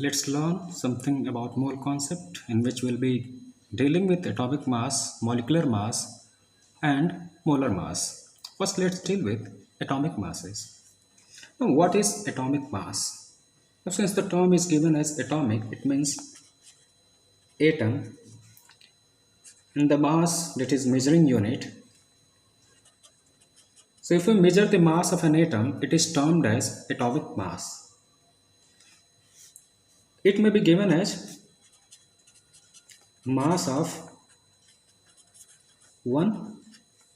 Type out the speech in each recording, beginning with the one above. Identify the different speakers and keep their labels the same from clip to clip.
Speaker 1: Let's learn something about mole concept in which we'll be dealing with atomic mass, molecular mass and molar mass. First let's deal with atomic masses. Now what is atomic mass? Now, since the term is given as atomic, it means atom and the mass, that is measuring unit. So if we measure the mass of an atom, it is termed as atomic mass. It may be given as mass of one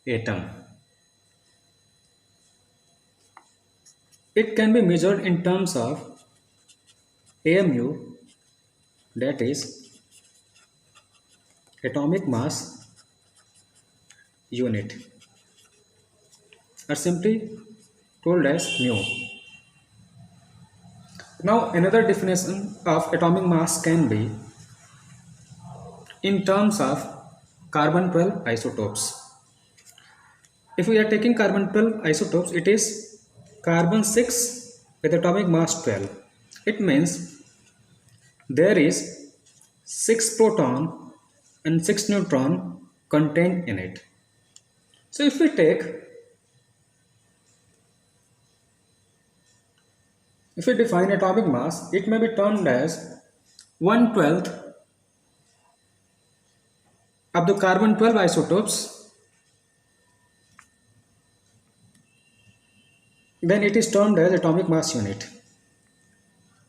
Speaker 1: atom. It can be measured in terms of AMU, that is atomic mass unit, or simply told as mu. Now another definition of atomic mass can be in terms of carbon 12 isotopes. If we are taking carbon 12 isotopes, it is carbon 6 with atomic mass 12. It means there is 6 proton and 6 neutron contained in it. So if we define atomic mass, it may be termed as 1/12 of the carbon 12 isotopes, then it is termed as atomic mass unit.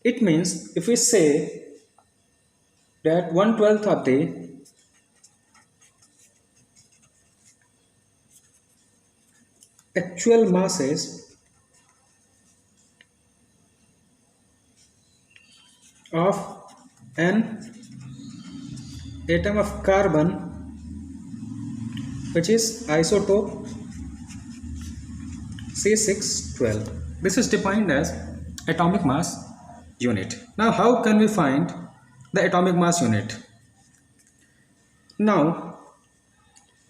Speaker 1: It means if we say that 1/12 of the actual masses of an atom of carbon, which is isotope C612. This is defined as atomic mass unit. Now how can we find the atomic mass unit? Now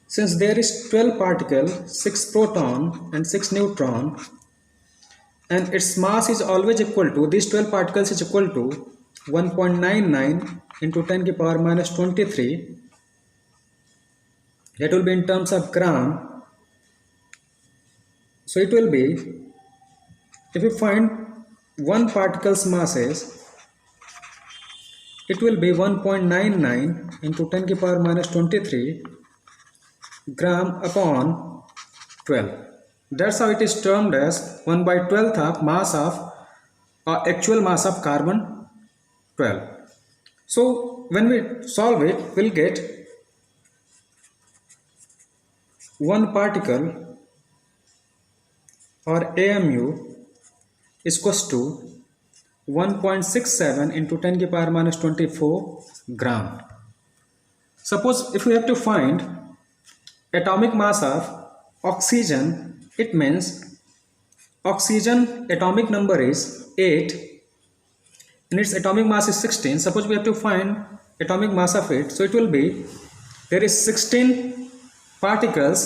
Speaker 1: since there is 12 particle, 6 proton and 6 neutron, and its mass is always equal to, these 12 particles is equal to 1.99 into 10 to the power minus 23. That will be in terms of gram. So it will be, if you find one particle's masses, it will be 1.99 into 10 to the power minus 23 gram upon 12. That's how it is termed as 1/12 of mass of actual mass of carbon 12. So when we solve it, we'll get one particle or AMU is equals to 1.67 into 10 to the power minus 24 gram. Suppose if we have to find atomic mass of oxygen, it means oxygen atomic number is 8 and its atomic mass is 16. Suppose we have to find atomic mass of it, so it will be, there is 16 particles,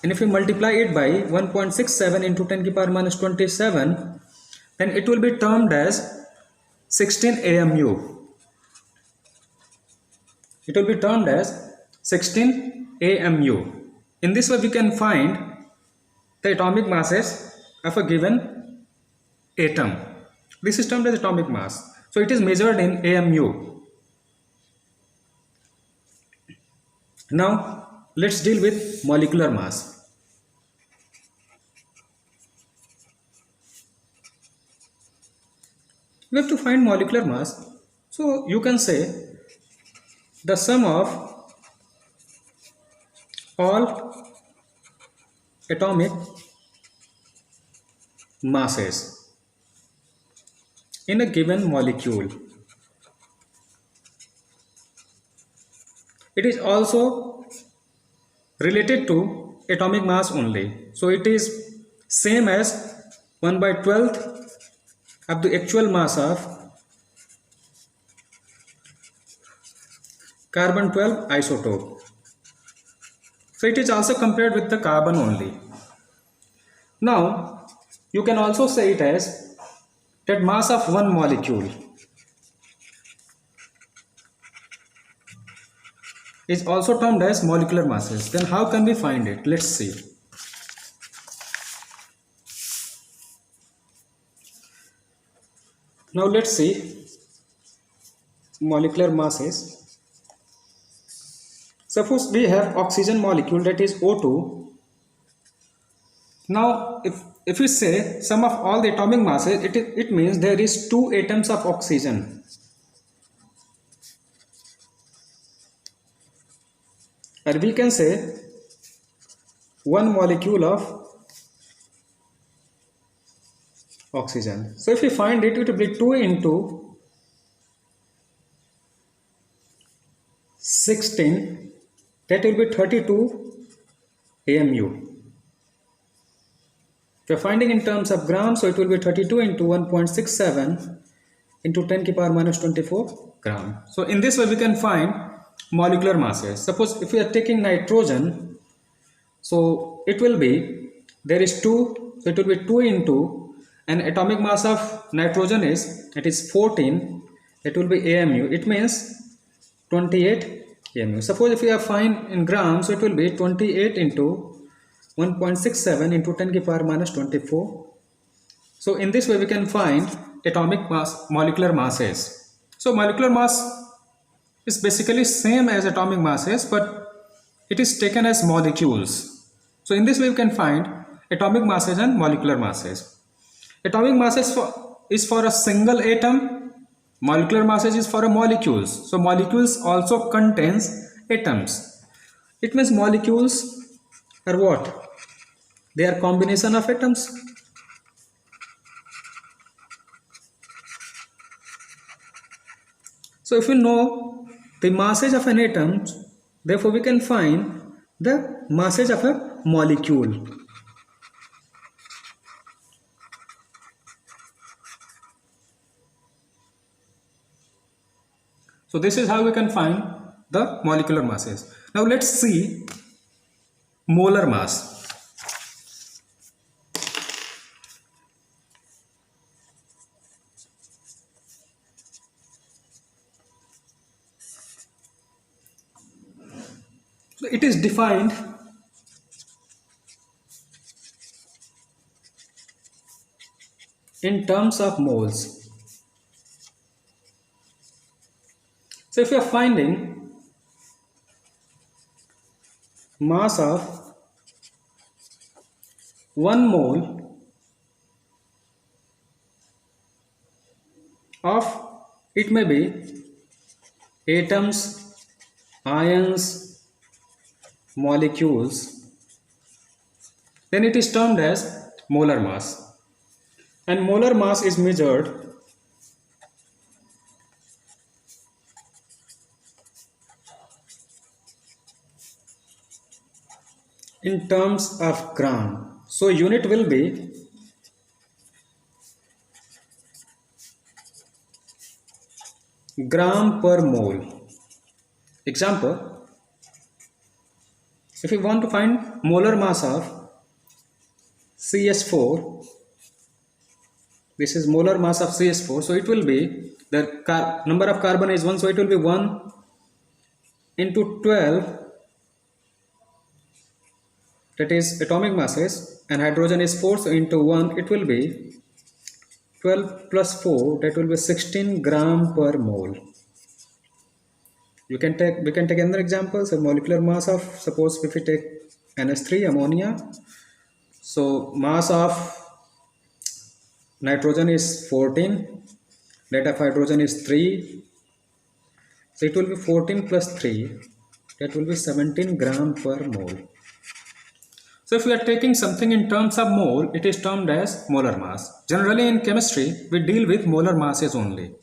Speaker 1: and if we multiply it by 1.67 into 10 to the power minus 27, then it will be termed as 16 AMU. It will be termed as 16 AMU. In this way we can find the atomic masses of a given atom. This is termed as atomic mass. So it is measured in AMU. Now let's deal with molecular mass. We have to find molecular mass. So you can say the sum of all atomic masses in a given molecule. It is also related to atomic mass only. So it is same as 1/12 of the actual mass of carbon 12 isotope. So it is also compared with the carbon only. Now you can also say it as that mass of one molecule. is also termed as molecular masses. Then how can we find it? Let's see. Now let's see molecular masses. Suppose we have oxygen molecule, that is O2. Now if we say sum of all the atomic masses, it means there is 2 atoms of oxygen. Or we can say 1 molecule of oxygen. So if we find it, it will be 2 into 16, that will be 32 AMU. If you are finding in terms of grams, so it will be 32 into 1.67 into 10 to the power minus 24 gram. So in this way we can find molecular masses. Suppose if we are taking nitrogen, so it will be, there is 2, so it will be 2 into, and atomic mass of nitrogen is, it is 14, it will be AMU, it means 28 AMU. Suppose if we are find in grams, so it will be 28 into 1.67 into 10 to the power minus 24. So in this way we can find atomic mass, molecular masses. So molecular mass is basically same as atomic masses, but it is taken as molecules. So in this way we can find atomic masses and molecular masses. Atomic masses is for a single atom, molecular masses is for a molecules. So molecules also contains atoms. It means molecules are what? They are combination of atoms. So if we know the masses of an atom, therefore we can find the masses of a molecule. So this is how we can find the molecular masses. Now let's see molar mass. So it is defined in terms of moles. So if you are finding mass of 1 mole of, it may be atoms, ions, molecules, then it is termed as molar mass. And molar mass is measured in terms of gram. So unit will be gram per mole. Example, if you want to find molar mass of CH4, this is molar mass of CH4, so it will be, the number of carbon is 1, so it will be 1 into 12, that is atomic masses, and hydrogen is 4, so into 1 it will be 12 plus 4, that will be 16 gram per mole. We can take another example. So molecular mass of, suppose if we take NH3 ammonia, so mass of nitrogen is 14, that of hydrogen is 3, so it will be 14 plus 3, that will be 17 gram per mole. So if we are taking something in terms of mole, it is termed as molar mass. Generally in chemistry we deal with molar masses only.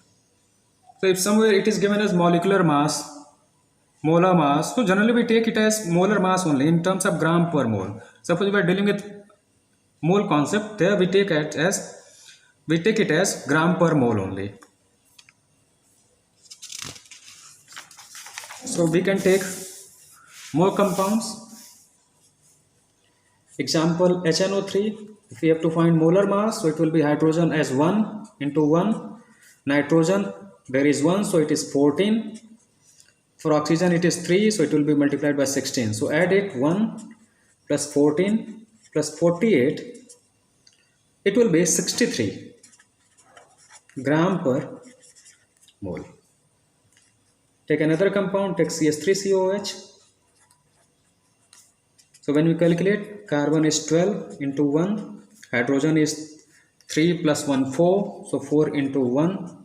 Speaker 1: So if somewhere it is given as molecular mass, molar mass, so generally we take it as molar mass only in terms of gram per mole. Suppose we are dealing with mole concept, there we take it as gram per mole only. So we can take more compounds. Example HNO3, if we have to find molar mass, so it will be hydrogen as 1 into 1, nitrogen there is 1, so it is 14, For oxygen it is 3, so it will be multiplied by 16. So add it, 1 plus 14 plus 48, it will be 63 gram per mole. Take another compound, take CH3COH. So when we calculate, carbon is 12 into 1, hydrogen is 3 plus 1, 4, so 4 into 1.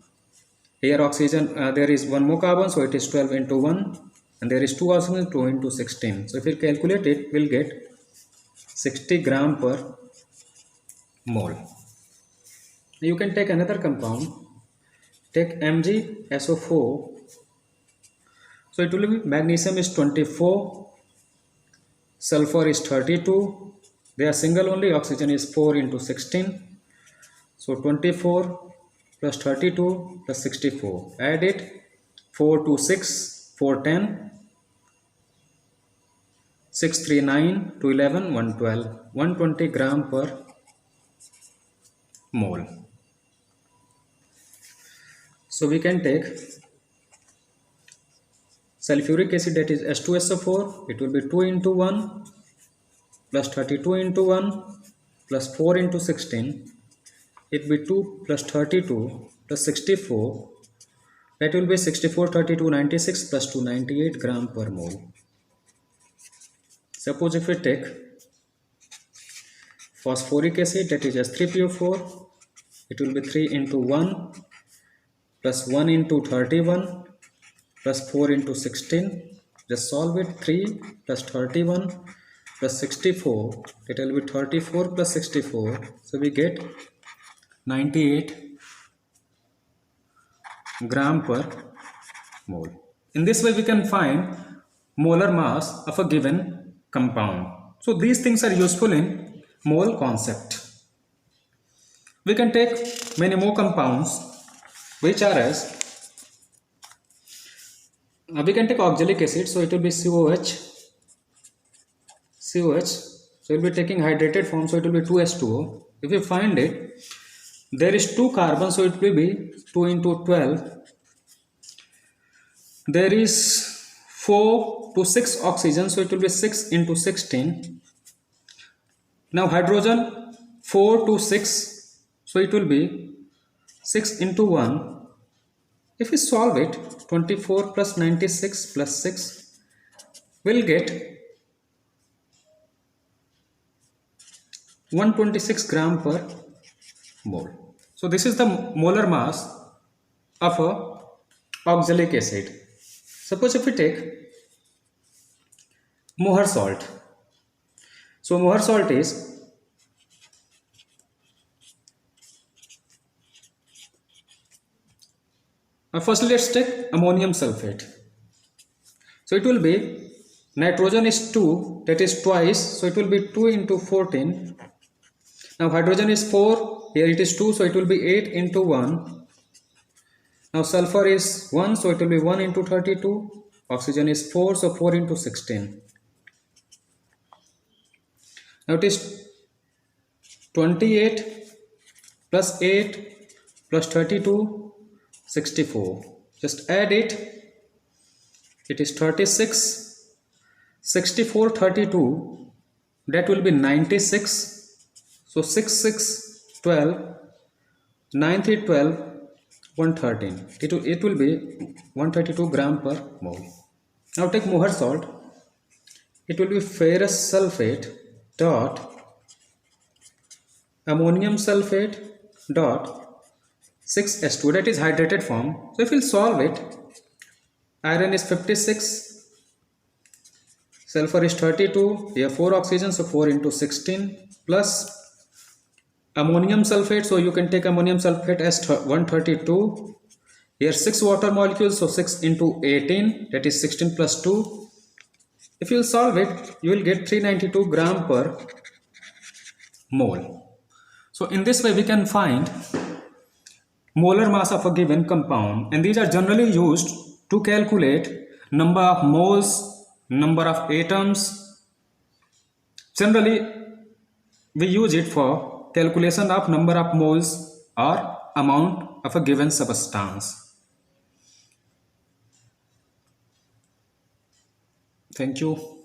Speaker 1: Here oxygen, there is one more carbon, so it is 12 into 1, and there is 2 oxygen, 2 into 16. So if we calculate it, we'll get 60 gram per mole. You can take another compound, take MgSO4. So it will be magnesium is 24, sulfur is 32, they are single only, oxygen is 4 into 16. So 24 plus 32 plus 64, add it, 4 to 6, 4 10, 6 3 9, 2 11, 112, 120 gram per mole. So we can take sulfuric acid, that is H2SO4, it will be 2 into 1 plus 32 into 1 plus 4 into 16, it will be 2 plus 32 plus 64, that will be 64, 32, 96 plus 2, 98 gram per mole. Suppose if we take phosphoric acid, that is H3PO4, it will be 3 into 1 plus 1 into 31 plus 4 into 16. Just solve it, 3 plus 31 plus 64, it will be 34 plus 64, so we get 98 gram per mole. In this way we can find molar mass of a given compound. So these things are useful in mole concept. We can take many more compounds, which are as, we can take oxalic acid, so it will be COH, so we will be taking hydrated form, so it will be 2H2O. If you find it, there is 2 carbons, so it will be 2 into 12. There is 4 to 6 oxygen, so it will be 6 into 16. Now hydrogen, 4 to 6, so it will be 6 into 1. If we solve it, 24 plus 96 plus 6, we'll get 126 gram per mole. So this is the molar mass of a oxalic acid. Suppose if we take Mohr salt. So Mohr salt is firstly let's take ammonium sulfate. So it will be, nitrogen is 2, that is twice, so it will be 2 into 14. Now hydrogen is 4, here it is 2, so it will be 8 into 1. Now sulfur is 1, so it will be 1 into 32. Oxygen is 4, so 4 into 16. Now it is 28 plus 8 plus 32, 64. Just add it. It is 36, 64, 32. That will be 96. So 6, 6, 12, 9, 3, 12, 113. It will be 132 gram per mole. Now take Mohr salt. It will be ferrous sulfate dot ammonium sulfate dot 6H2, that is hydrated form. So if we solve it, iron is 56, sulfur is 32, here 4 oxygen, so 4 into 16 plus ammonium sulfate, so you can take ammonium sulfate as 132, here 6 water molecules, so 6 into 18, that is 16 plus 2. If you solve it, you will get 392 gram per mole. So in this way we can find molar mass of a given compound, and these are generally used to calculate number of moles, number of atoms. Generally we use it for calculation of number of moles or amount of a given substance. Thank you.